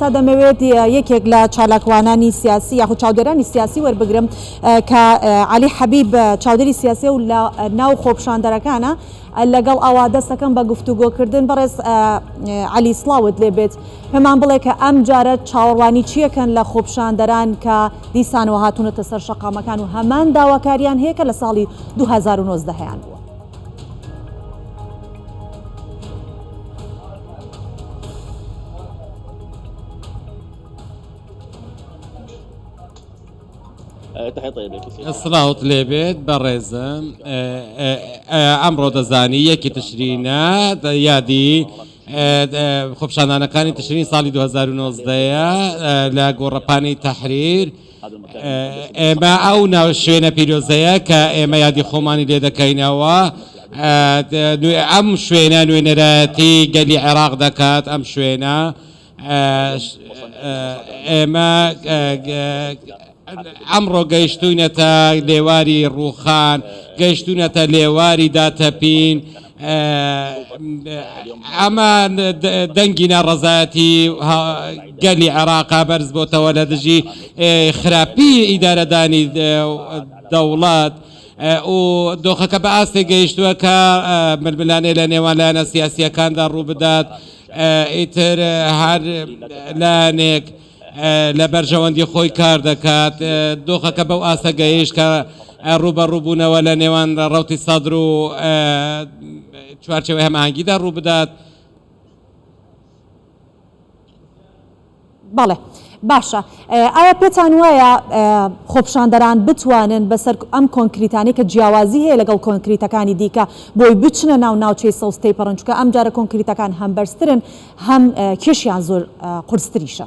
ئێستا دەمەوێت یەکێک لە چالاکوانانی سیاسی یاخود چاودێرانی سیاسی وەربگرم کە عەلی حەبیب چاودێری سیاسی و لە ناو خۆپشاندەرەکانە لەگەڵ ئەوا دەستەکەم بە گفتوگۆکردن بەڕێز عەلی سڵاوت لێبێت پێمان بڵێ کە ئەم جارە چاوەڕوانی چیەکەن لە خۆپشاندەران کە دیسانەوە هاتوونەتە سەر شەقامەکان و هەمان داواکاریان هەیە کە لە ساڵی 2019 هەیان بووە. سڵاوت لێبێت بەڕێزم ئەمڕۆ دەزانی یەکی تشرینە یادی خۆپشاندانەکانی تشرین ساڵی 2019 لە گۆڕەپانی تەحریر ئێمە ئەو ناو شوێنە پیرۆزەیە کە ئێمە یادی خۆمانی لێ دەکەینەوە ئەم شوێنە نوێنەرەتی گەلی عێراق دەکات ئەم شوێنە ئێمە ئەمڕۆ گەیشتوونەتە لێواری ڕووخان گەیشتوونەتە لێواری داتەپین ئەمە دەنگی ناڕەزایەتی گەلی عێراقا بەرز بۆتەوە لە دژی خراپی ئیدارەدانی دەوڵات و دۆخەکە بە ئاستی گەیشتووە کە ململانێ لە نێوان لایەنە سیاسیەکاندا ڕوو بدات ئیتر هەر لایەنێک لە بەرژەوەندی خۆی کار دەکات دۆخەکە بەو ئاسە گەیشت کە ڕوبەڕووبوونەوە لە نێوان ڕەوتی سەدر و چوارچێوەی هەماهەنگیدا ڕوو بدات. بەڵێ باشە ئایا پێتان وایە خۆپشاندەران بتوانن بەسەر ئەم کۆنکریتانی کە جیاوازی هەیە لەگەڵ کۆنکریتەکانی دیکە بۆی بچنە ناو ناوچەی سەوستەی پەڕەنچووکە ئەم جارە کۆنکریتەکان هەم بەرزترن هەم کێشیان زۆر قورستریشە؟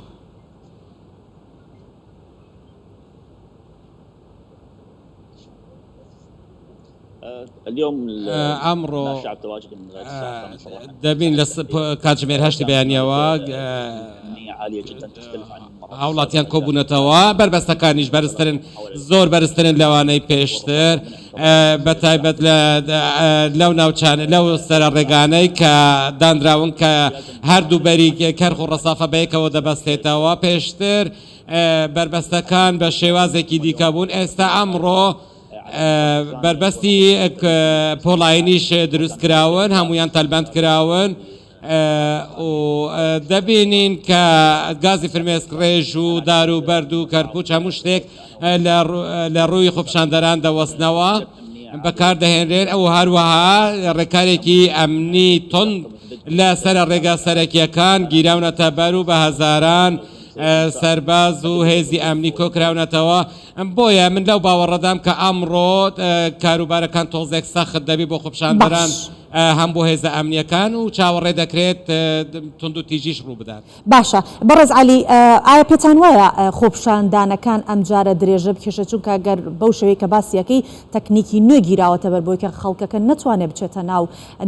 ئەمڕۆ دەبین لە کاتژمێر هەشتی بەیانیەوە هاوڵاتیان کۆبوونەتەوە بربەستەکانیش بەرزترن زۆر بەرزترن لەوانەی پێشتر بەتایبەت لەو ناوچانە لەو سەرە ڕێگانەی کە دانراون کە هەردوو بەری کەرخ و ڕەسافە بەیەکەوە دەبەستێتەوە پێشتر بربەستەکان بە شێوازێکی دیکە بوون ئێستا ئەمڕۆ بربەستی پۆڵاینیش دروست کراون هەمویان تەلبەند کراون و دەبینین کە گازی فرمێسک ڕێژ و دار و بەرد و کەرکوچ هەموو شتێک لە ڕووی خۆپشاندەران دەوەستنەوە بەکاردەهێنرێن ئەو هەروەها ڕێکارێکی ئەمنی تند لە سەر ڕێگا سەرەکیەکان گیراونەتە بەر و بە هەزاران سەرباز و هێزی ئەمنی کۆکراونەتەوە بۆیە من لەو باوەڕەدام کە ئەمڕۆ کاروبارەکان تۆزێک سەخت دەبی بۆ خۆپشاندەران هەم بۆ هێزە ئەمنیەکان و چاوەڕێ دەکرێت تند و تیژیش ڕوو بدات. باشە بەڕێز عەلی ئایا پێتان وایە خۆپشاندانەکان ئەم جارە درێژە بکێشە چونکە گەر بەو شێوەیە کە باسیەکەی تەکنیکی نوێ گیراوەتە بەر بۆی کە خەڵکەکە نەتوانێت بچێتە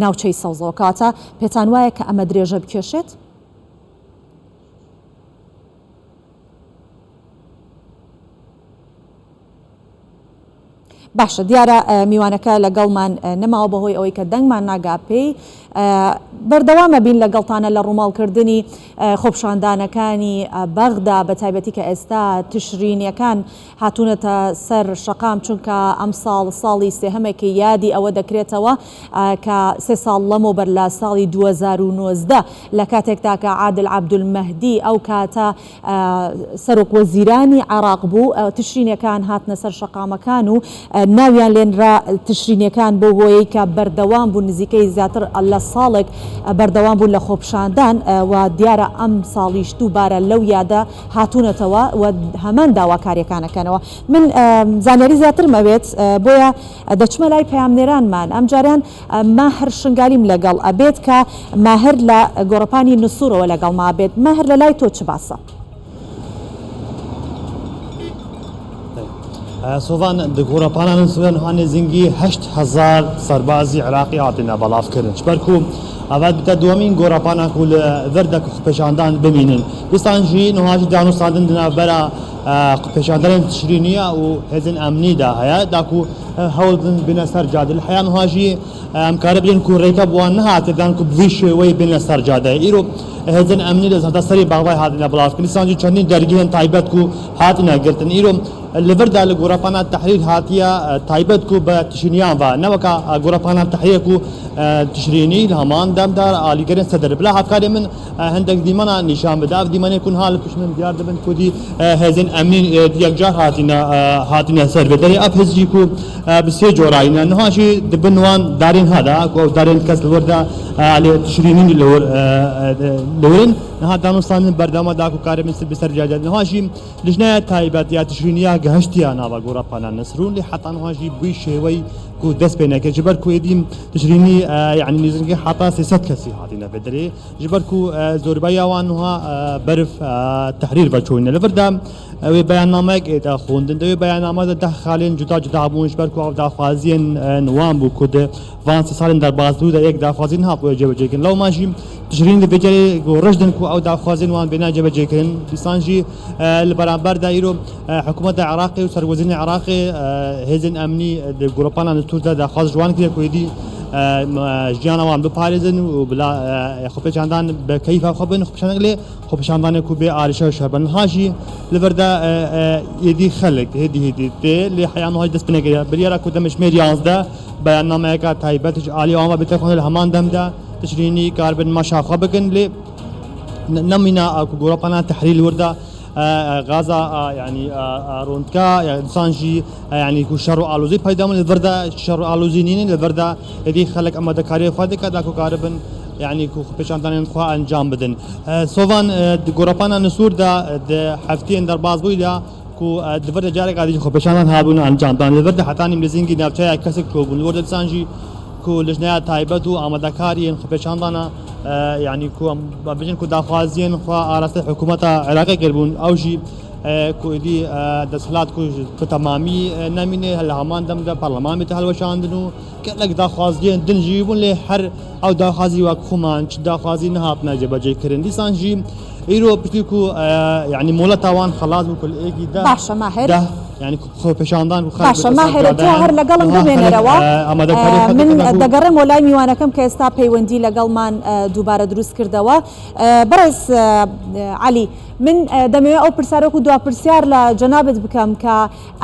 ناوچەی سەوزەوە کاتە پێتان وایە کە ئەمە درێژە بکێشێت؟ باشە دیارە میوانەکە لەگەڵمان نەماوە بەهۆی ئەوەی کە دەنگمان ناگا پێی بەردەوامە بین لەگەڵتانە لە ڕووماڵکردنی خۆپشاندانەکانی بەغدا بە تایبەتی کە ئێستا تشرینیەکان هاتوونەتە سەر شەقام چونکە ئەم ساڵی سێهەمێکی یادی ئەوە دەکرێتەوە کە سێ ساڵ لەمەوبەر لە ساڵی 2019 لە کاتێکدا کە عادل عەبدولمەهدی ئەو کاتە سەرۆک وەزیرانی عێراق بوو تشرینیەکان هاتنە سەر شەقامەکان و ناویان لێنرا تشرینیەکان بۆ هۆیەی کە بەردەوام بوو نزیکەی زیاتر لە ساڵێک بەردەوام بوون لە خۆپشاندان و دیارە ئەم ساڵیش دووبارە لەو یادە هاتوونەتەوە و هەمان داواکاریەکانەکەنەوە. من زانیاری زیاتر مەوێت بۆیە دەچمە لای پەیامنێرانمان ئەم جاریان ماهر شنگالیم لەگەڵ ئەبێت کە ماهر لە گۆڕەپانی نسوورەوە لەگەڵ ما بێت. ماهر لە لای تۆ چ باسە؟ سۆڤان گۆڕەپانان سوێن هاانێ زینگی 8,000 سەربازی عراقی هاتینە بەڵافکردن چبەرکو ئەوە بتە دووەمین گۆڕەپانە و لە ڤەردە خۆپێشاندان ببینن ویستانژی نوهاژی دانوستاندن دنابەرە خۆپێشاندنێن تشرینیە و هێزن ئەمنیدا هەیە داکو هەوڵدن بنە سەر جادە لە حیان هاژی ئەمکارە بێن کو ڕێکە بووان نهاتێدان کو بوی شێوەی بنە سەر جادە ئیرۆ هێزن ئەمنی لە زەدە سەری باڵای هاتنە بڵاوکردنی سانجی چەندین دەرگیان تایبەت و هاتنە گرتن ئیرۆ لەبەردا لە گۆڕەپانە تەحریر هاتیە تایبەت و بە تشرینیان بە نەوەکە گۆڕەپانە تەحریەک و تشرینی لە هەمان دەمدار ئالیگەرن سەدەر بلا هەفکاری من هەندێک دیمەنە نیشان بدا دیمەنێکون ها لە پشت من دیار دەبن کودی هێزن ئەمنی یەکجار هاتینە سەر بێدەری ئەف هێزیک و بسێ جۆرایینە نهاشی دبنوان دارین هەدا و دارین کەس لەوەردا لێ تشرینی لەورن نها دانوستان بەردەما داک و کارە من بسەر جاجات نهاشی لژنایە تایبەت یا تشرینیا گەهشتیان ناوە گۆڕەپانە نسرون لێ حتا نهاشی بووی شێوەی کو دەست پێ نەکرد جبەر کو ێدیم تشرینی یعنی نزنگی حتا 300 کەسی هاتینە بێدەرێ جبەر کو زۆربەی ئەوان وها بەرف تحریر بەچوونە لەبەردا ئەوێ بەیاننامەیەک ئێدا خوندن دەوێ بەیاننامە دە خاڵێن جوتا جوتا بوون جبەر کو ئەو داخوازیên نوان بوو کو دە وان ساڵن دەربازبوو دە یەک داخوازی هاتبووە جێبەجێکردن لەو ماشی تشرین دەبێجێ ڕژدن کو ئەو داخوازیên وان بێنا جێبەجێکردن دیسانجی لە بەرامبەردا ئیرۆ حکوومەتە عێراقی و سەرۆزینی عێراقی هێزن ئەمنی گۆڕەپانە نستوردا داخواز جوان کرد کوێدی ژیانەوان بپارێزن و بلا خۆپێچاندان بە کەیفا خۆ بن خۆپێچاندن لێ خۆپێچاندانێک و بێ ئاریشە و شەربەن هاژی لەبەردا ئێدی خەلک هێدی تێ لێ حیانهای دەست بنەگەیە بریارە کو دەمەشمێر 11 بەیاننامەیەکە تایبەتش عالی ئەوە بێتە خۆن لە هەمان دەمدا تشرینی کاربن مەشاخوا بکەن لێ نەمینە گۆڕەپانە تەحریل وەردا غازا يعني رونتكا انسانجي يعني كو شر الوزي پیدا من الوردا شر الوزينين الوردا دي خلق اما دكاري فادك داكو كاربن يعني كو بشاندان خو انجام بدن سوفان غورپانا نسور دا هفتين در بازبوي دا كو الوردا جارك ادي خو بشاندان هابون انجام دان الوردا حتى نمزينگي نابچا كسك كوبن الوردا انسانجي كو لجنه تایبەت و ئامادەکاریان خۆپێچاندانە یعنی بژن کو داخوازیên خوا ئاراستە حکوومەتە عێراقی کردبوون ئەوژی کوێدی دەسەڵات کو تەمامی نەمینێ لە هەمان دەمدا پەرلەمانێتە هەڵوەشاندن و کەلێک داخوازیên دنجی بوون لێ هەر ئەو داخوازی وەک خۆمان چ داخوازی نەهاتنە جێبەجێکردن دیسانژی ئیرۆ پشتی کو یعنی مۆڵەت تاوان خەلاص بوو کولئێکی دا باشە ماهر يعني خۆپێشاندان باشە ماهر تۆ هەر لەگەڵم بمێنەرەوە من دەگەڕێم وە لای میوانەکەم کە ئێستا پەیوەندی لەگەڵمان دووبارە دروست کردەوە بەڕێز علی من دەمەوێت ئەو پرسیارێک و دواپرسیار لە جەنابەت بکەم کە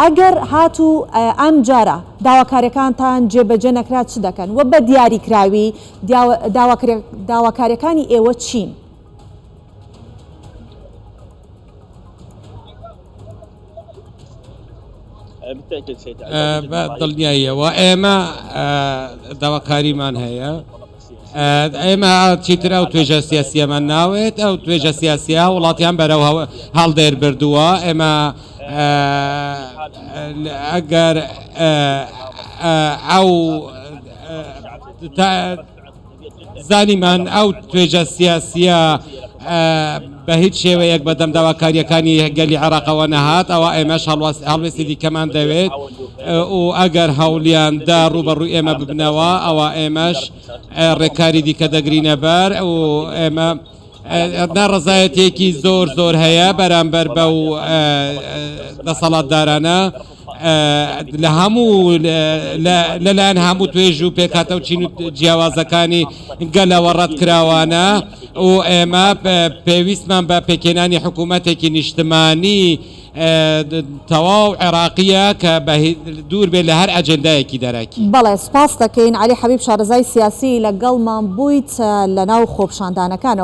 ئەگەر هاتوو ئەم جارە داواکاریەکانتان جێبەجێ نەکرا چ دەکەن وە بە دیاریکراوی داواکاریەکانی ئێوە چین؟ دڵنیاییەوە ئێمە داواکاریمان هەیە ئێمە چیتر ئەو توێژە سیاسیەمان ناوێت ئەو توێژە سیاسیە وڵاتیان بەرەو هەڵدێر بردووە ئێمە ئەگەر ئەو زانیمان ئەو توێژە سیاسیە بە هیچ شێوەیەک بەدەم داواکاریەکانی گەلی عێراقەوە نەهات ئەوە ئێمەش هەڵوێستی دیکەمان دەوێت و ئەگەر هەوڵیاندا ڕوبەڕووی ئێمە ببنەوە ئەوە ئێمەش ڕێکاری دیکە دەگرینە بەر و ئێمە ناڕەزایەتێکی زۆر هەیە بەرامبەر بەو دەسەڵاتدارانە لە هەموو لەلایەن هەموو توێژ و پێکاتە و چین و جیاوازەکانی گەلەوە ڕەتکراوانە و ئێمە پێویستمان بە پێکێنانی حکوومەتێکی نیشتمانی تەواو عێراقیە کە دوور بێت لە هەر ئەجەندایەکی دەرەکی. بەڵێ سپاس دەکەین علی حەبیب شارەزای سیاسی لەگەڵمان بوویت لەناو خۆپشاندانەکانەوە.